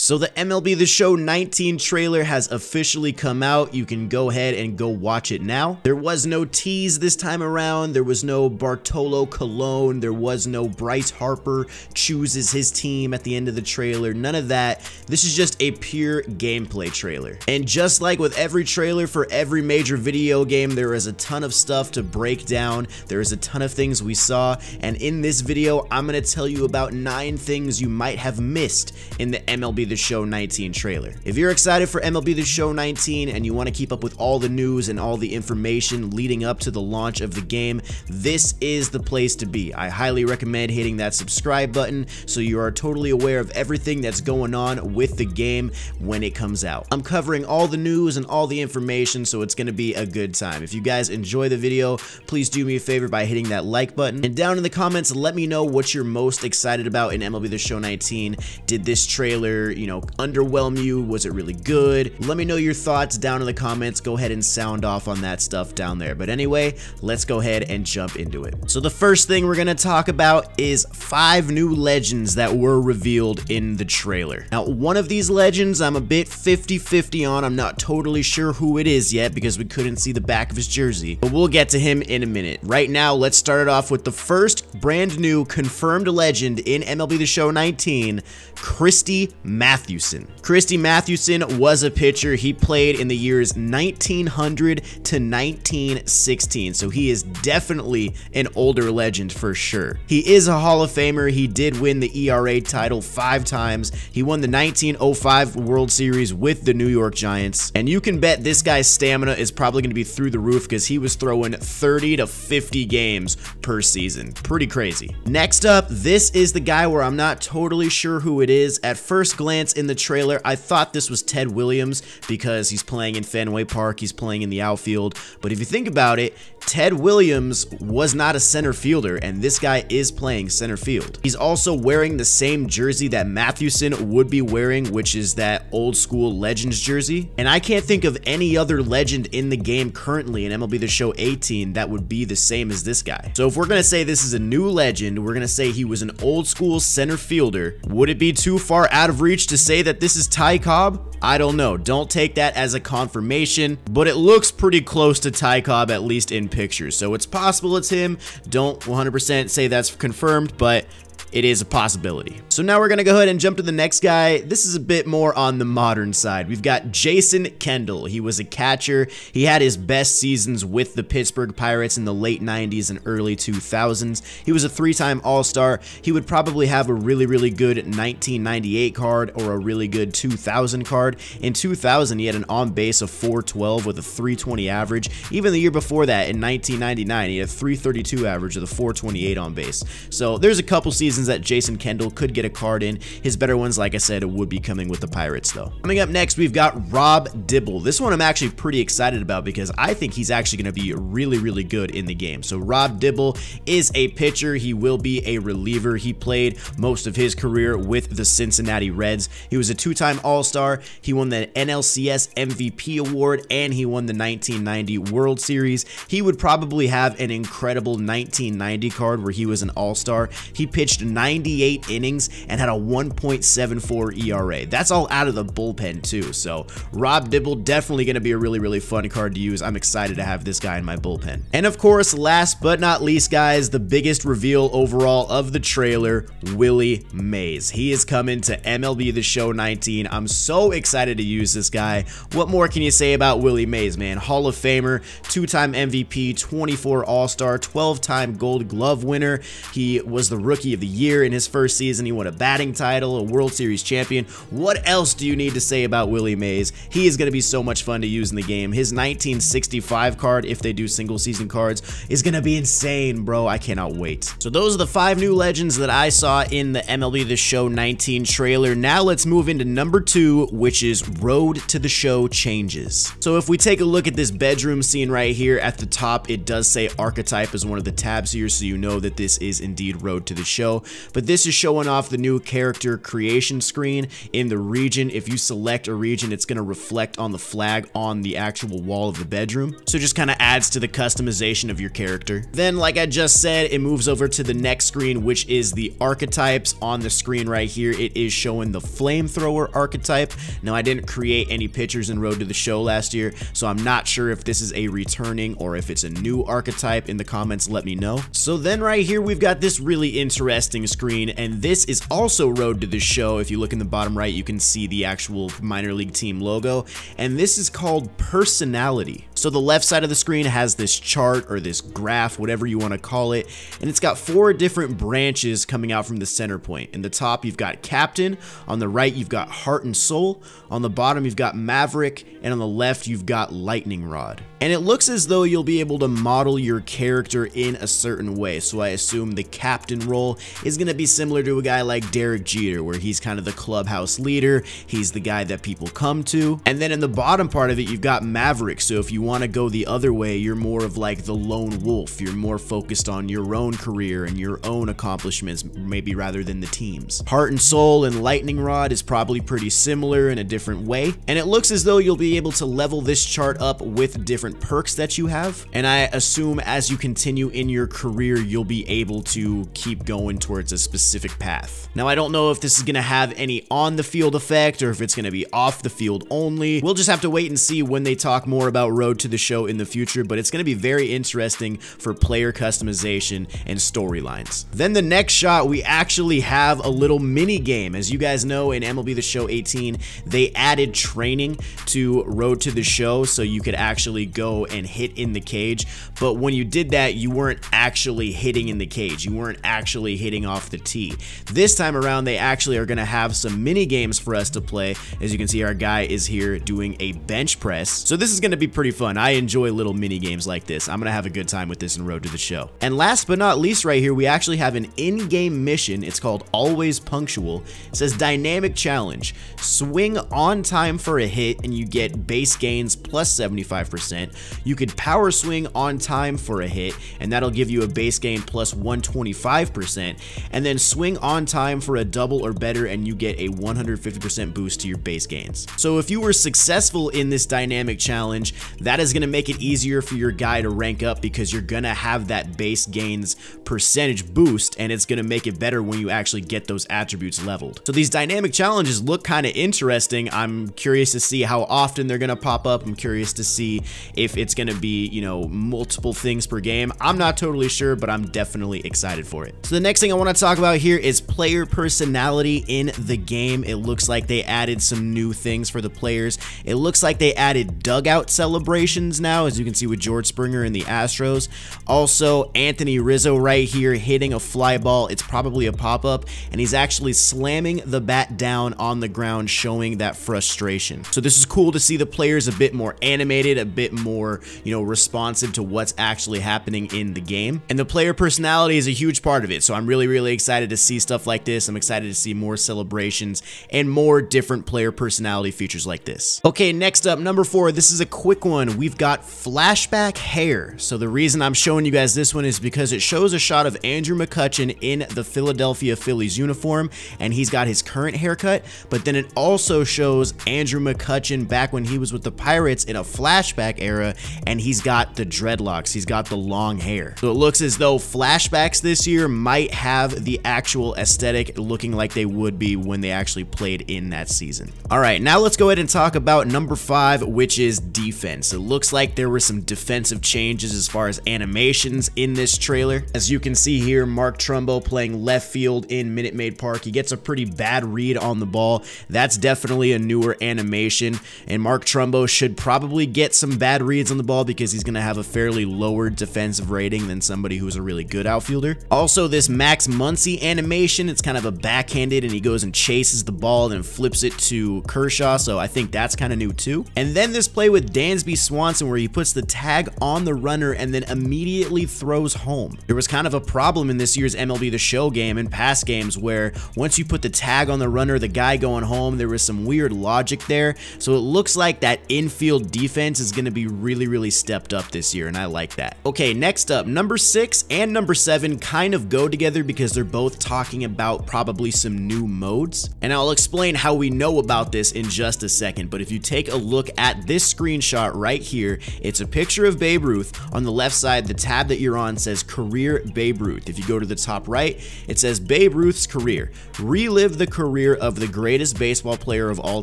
So the MLB The Show 19 trailer has officially come out. You can go ahead and go watch it now. There was no tease this time around. There was no Bartolo Colon. There was no Bryce Harper chooses his team at the end of the trailer. None of that. This is just a pure gameplay trailer. And just like with every trailer for every major video game, there is a ton of stuff to break down. There is a ton of things we saw. And in this video, I'm going to tell you about 9 things you might have missed in the MLB The Show 19 trailer. If you're excited for MLB The Show 19 and you want to keep up with all the news and all the information leading up to the launch of the game, this is the place to be. I highly recommend hitting that subscribe button so you are totally aware of everything that's going on with the game when it comes out. I'm covering all the news and all the information, so it's going to be a good time. If you guys enjoy the video, please do me a favor by hitting that like button. And down in the comments, let me know what you're most excited about in MLB The Show 19. Did this trailer, underwhelm you? Was it really good? Let me know your thoughts down in the comments. Go ahead and sound off on that stuff down there. But anyway, let's go ahead and jump into it. So the first thing we're going to talk about is 5 new legends that were revealed in the trailer. Now, one of these legends I'm a bit 50-50 on. I'm not totally sure who it is yet because we couldn't see the back of his jersey, but we'll get to him in a minute. Right now, let's start it off with the first brand new confirmed legend in MLB The Show 19, Christy Mathewson. Christy Mathewson was a pitcher. He played in the years 1900 to 1916, so he is definitely an older legend for sure. He is a Hall of Famer. He did win the ERA title 5 times. He won the 1905 World Series with the New York Giants, and you can bet this guy's stamina is probably going to be through the roof because he was throwing 30 to 50 games per season. Pretty crazy. Next up, this is the guy where I'm not totally sure who it is. At first glance in the trailer, I thought this was Ted Williams because he's playing in Fenway Park, he's playing in the outfield, but if you think about it, Ted Williams was not a center fielder, and this guy is playing center field. He's also wearing the same jersey that Mathewson would be wearing, which is that old school Legends jersey, and I can't think of any other legend in the game currently in MLB The Show 18 that would be the same as this guy. So if we're gonna say this is a new legend, we're gonna say he was an old school center fielder. Would it be too far out of reach to say that this is Ty Cobb? I don't know. Don't take that as a confirmation, but it looks pretty close to Ty Cobb, at least in pictures. So it's possible it's him. Don't 100% say that's confirmed, but it is a possibility. So now we're gonna go ahead and jump to the next guy. This is a bit more on the modern side. We've got Jason Kendall. He was a catcher. He had his best seasons with the Pittsburgh Pirates in the late 90s and early 2000s. He was a 3-time All-Star. He would probably have a really good 1998 card or a really good 2000 card. In 2000, he had an on-base of 412 with a 320 average. Even the year before that, in 1999, he had a 332 average with a 428 on base. So there's a couple seasons that Jason Kendall could get a card in. His better ones, like I said, would be coming with the Pirates though. Coming up next, we've got Rob Dibble. This one I'm actually pretty excited about because I think he's actually going to be really good in the game. So Rob Dibble is a pitcher. He will be a reliever. He played most of his career with the Cincinnati Reds. He was a 2-time All-Star. He won the NLCS MVP award and he won the 1990 World Series. He would probably have an incredible 1990 card where he was an All-Star. He pitched 98 innings and had a 1.74 ERA. That's all out of the bullpen too. So Rob Dibble, definitely going to be a really fun card to use. I'm excited to have this guy in my bullpen. And of course, last but not least, guys, the biggest reveal overall of the trailer, Willie Mays. He is coming to MLB The Show 19. I'm so excited to use this guy. What more can you say about Willie Mays, man? Hall of Famer, 2-time MVP, 24 All-Star, 12-time Gold Glove winner. He was the Rookie of the Year in his first season. He won a batting title, a World Series champion. What else do you need to say about Willie Mays? He is going to be so much fun to use in the game. His 1965 card, if they do single season cards, is going to be insane, bro. I cannot wait. So those are the 5 new legends that I saw in the MLB The Show 19 trailer. Now let's move into number 2, which is Road to the Show changes. So if we take a look at this bedroom scene right here at the top, it does say Archetype as one of the tabs here, so you know that this is indeed Road to the Show. show, but this is showing off the new character creation screen in the region. If you select a region, it's going to reflect on the flag on the actual wall of the bedroom. So it just kind of adds to the customization of your character. Then, like I just said, it moves over to the next screen, which is the archetypes. On the screen right here, it is showing the flamethrower archetype. Now, I didn't create any pictures in Road to the Show last year, so I'm not sure if this is a returning or if it's a new archetype. In the comments, let me know. So then right here, we've got this really interesting screen, and this is also Road to the Show. If you look in the bottom right, you can see the actual minor league team logo, and this is called Personality. So the left side of the screen has this chart or this graph, whatever you want to call it, and it's got 4 different branches coming out from the center point. In the top, you've got Captain. On the right, you've got Heart and Soul. On the bottom, you've got Maverick, and on the left, you've got Lightning Rod. And it looks as though you'll be able to model your character in a certain way. So I assume the captain role is going to be similar to a guy like Derek Jeter, where he's kind of the clubhouse leader. He's the guy that people come to. And then in the bottom part of it, you've got Maverick. So if you want to go the other way, you're more of like the lone wolf. You're more focused on your own career and your own accomplishments, maybe rather than the team's. Heart and Soul and Lightning Rod is probably pretty similar in a different way. And it looks as though you'll be able to level this chart up with different perks that you have, and I assume as you continue in your career, you'll be able to keep going towards a specific path. Now, I don't know if this is going to have any on the field effect or if it's going to be off the field only. We'll just have to wait and see when they talk more about Road to the Show in the future, but it's going to be very interesting for player customization and storylines. Then the next shot, we actually have a little mini game. As you guys know, in MLB The Show 18, they added training to Road to the Show, so you could actually go and hit in the cage, but when you did that, you weren't actually hitting in the cage. You weren't actually hitting off the tee. This time around, they actually are going to have some mini games for us to play. As you can see, our guy is here doing a bench press, so this is going to be pretty fun. I enjoy little mini games like this. I'm going to have a good time with this in Road to the Show. And last but not least right here, we actually have an in-game mission. It's called Always Punctual. It says Dynamic Challenge. Swing on time for a hit and you get base gains plus 75%. You could power swing on time for a hit, and that'll give you a base gain plus 125%, and then swing on time for a double or better, and you get a 150% boost to your base gains. So if you were successful in this dynamic challenge, that is going to make it easier for your guy to rank up because you're going to have that base gains percentage boost, and it's going to make it better when you actually get those attributes leveled. So these dynamic challenges look kind of interesting. I'm curious to see how often they're going to pop up. I'm curious to see if it's going to be, you know, multiple things per game. I'm not totally sure, but I'm definitely excited for it. So the next thing I want to talk about here is player personality in the game. It looks like they added some new things for the players. It looks like they added dugout celebrations now, as you can see with George Springer and the Astros. Also, Anthony Rizzo right here hitting a fly ball. It's probably a pop-up, and he's actually slamming the bat down on the ground, showing that frustration. So this is cool to see the players a bit more animated, a bit more, you know, responsive to what's actually happening in the game. And the player personality is a huge part of it, so I'm really excited to see stuff like this. I'm excited to see more celebrations and more different player personality features like this. Okay, next up, number 4. This is a quick one. We've got flashback hair. So the reason I'm showing you guys this one is because it shows a shot of Andrew McCutchen in the Philadelphia Phillies uniform, and he's got his current haircut, but then it also shows Andrew McCutchen back when he was with the Pirates in a flashback era, and he's got the dreadlocks, he's got the long hair. So it looks as though flashbacks this year might have the actual aesthetic looking like they would be when they actually played in that season. All right, now let's go ahead and talk about number 5, which is defense. It looks like there were some defensive changes as far as animations in this trailer. As you can see here, Mark Trumbo playing left field in Minute Maid Park. He gets a pretty bad read on the ball. That's definitely a newer animation, and Mark Trumbo should probably get some bad reads on the ball because he's going to have a fairly lower defensive rating than somebody who's a really good outfielder. Also, this Max Muncy animation, it's kind of a backhanded, and he goes and chases the ball and then flips it to Kershaw, so I think that's kind of new too. And then this play with Dansby Swanson where he puts the tag on the runner and then immediately throws home. There was kind of a problem in this year's MLB The Show game and past games where once you put the tag on the runner, the guy going home, there was some weird logic there. So it looks like that infield defense is going to be really stepped up this year, and I like that. Okay, next up, number 6 and number 7 kind of go together because they're both talking about probably some new modes, and I'll explain how we know about this in just a second. But if you take a look at this screenshot right here, it's a picture of Babe Ruth. On the left side, the tab that you're on says Career Babe Ruth. If you go to the top right, it says Babe Ruth's career. Relive the career of the greatest baseball player of all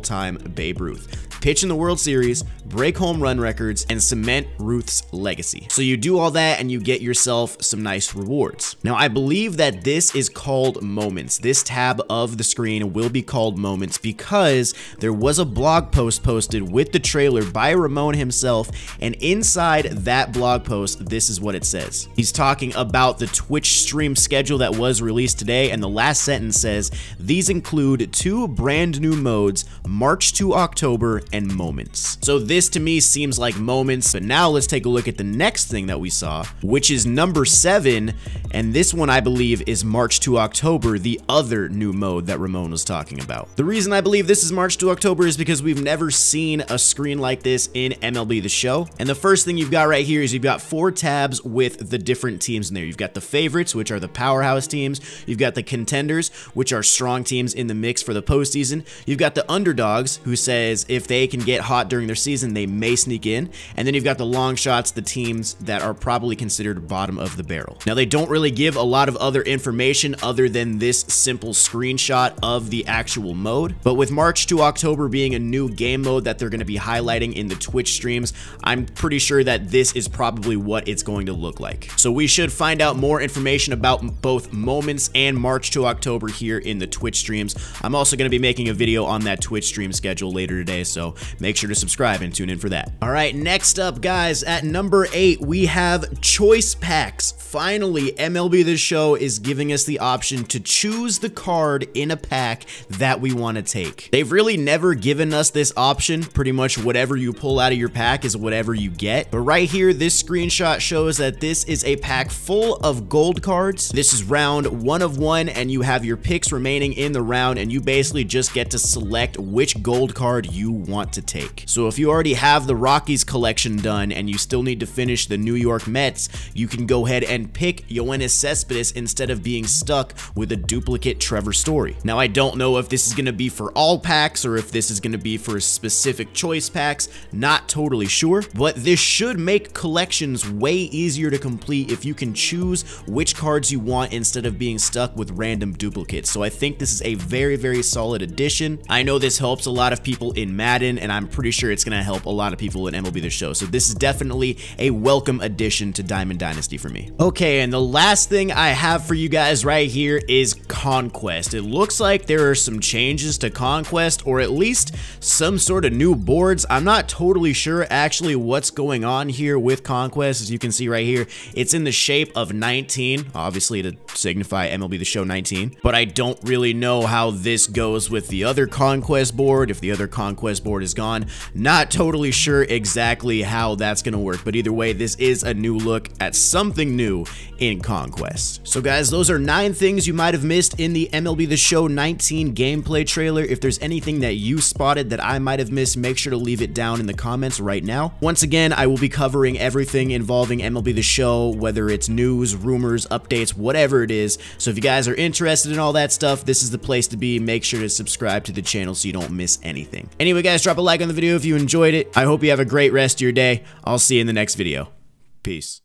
time, Babe Ruth. Pitch in the World Series, break home run records, and cement Ruth's legacy. So you do all that and you get yourself some nice rewards. Now, I believe that this is called Moments. This tab of the screen will be called Moments because there was a blog post posted with the trailer by Ramon himself, and inside that blog post, this is what it says. He's talking about the Twitch stream schedule that was released today, and the last sentence says, "These include 2 brand new modes, March to October, and Moments." So this to me seems like Moments, but now let's take a look at the next thing that we saw, which is number 7, and this one I believe is March to October, the other new mode that Ramon was talking about. The reason I believe this is March to October is because we've never seen a screen like this in MLB The Show, and the first thing you've got right here is you've got 4 tabs with the different teams in there. You've got the favorites, which are the powerhouse teams. You've got the contenders, which are strong teams in the mix for the postseason. You've got the underdogs, who says if they can get hot during their season, they may sneak in. And then you've got the long shots, the teams that are probably considered bottom of the barrel. Now, they don't really give a lot of other information other than this simple screenshot of the actual mode. But with March to October being a new game mode that they're going to be highlighting in the Twitch streams, I'm pretty sure that this is probably what it's going to look like. So we should find out more information about both Moments and March to October here in the Twitch streams. I'm also going to be making a video on that Twitch stream schedule later today, so make sure to subscribe and tune in for that. All right, next up, guys, at number 8, we have choice packs. Finally, MLB The Show is giving us the option to choose the card in a pack that we want to take. They've really never given us this option. Pretty much whatever you pull out of your pack is whatever you get. But right here, this screenshot shows that this is a pack full of gold cards. This is round 1 of 1, and you have your picks remaining in the round, and you basically just get to select which gold card you want to take. So if you already have the Rockies collection done and you still need to finish the New York Mets, you can go ahead and pick Yoenis Cespedes instead of being stuck with a duplicate Trevor Story. Now, I don't know if this is going to be for all packs or if this is going to be for specific choice packs. Not totally sure, but this should make collections way easier to complete if you can choose which cards you want instead of being stuck with random duplicates. So I think this is a very solid addition. I know this helps a lot of people in Madden, and I'm pretty sure it's going to help a lot of people in MLB The Show. So this is definitely a welcome addition to Diamond Dynasty for me. Okay, and the last thing I have for you guys right here is Conquest. It looks like there are some changes to Conquest, or at least some sort of new boards. I'm not totally sure actually what's going on here with Conquest. As you can see right here, it's in the shape of 19, obviously to signify MLB The Show 19, but I don't really know how this goes with the other Conquest board, if the other Conquest board is gone. Not totally sure exactly how that's going to work, but either way, this is a new look at something new in Conquest. So guys, those are 9 things you might have missed in the MLB The Show 19 gameplay trailer. If there's anything that you spotted that I might have missed, make sure to leave it down in the comments right now. Once again, I will be covering everything involving MLB The Show, whether it's news, rumors, updates, whatever it is. So if you guys are interested in all that stuff, this is the place to be. Make sure to subscribe to the channel so you don't miss anything. Anyway, guys, drop a like on the video if you enjoyed it. I hope you have a great rest of your day. I'll see you in the next video. Peace.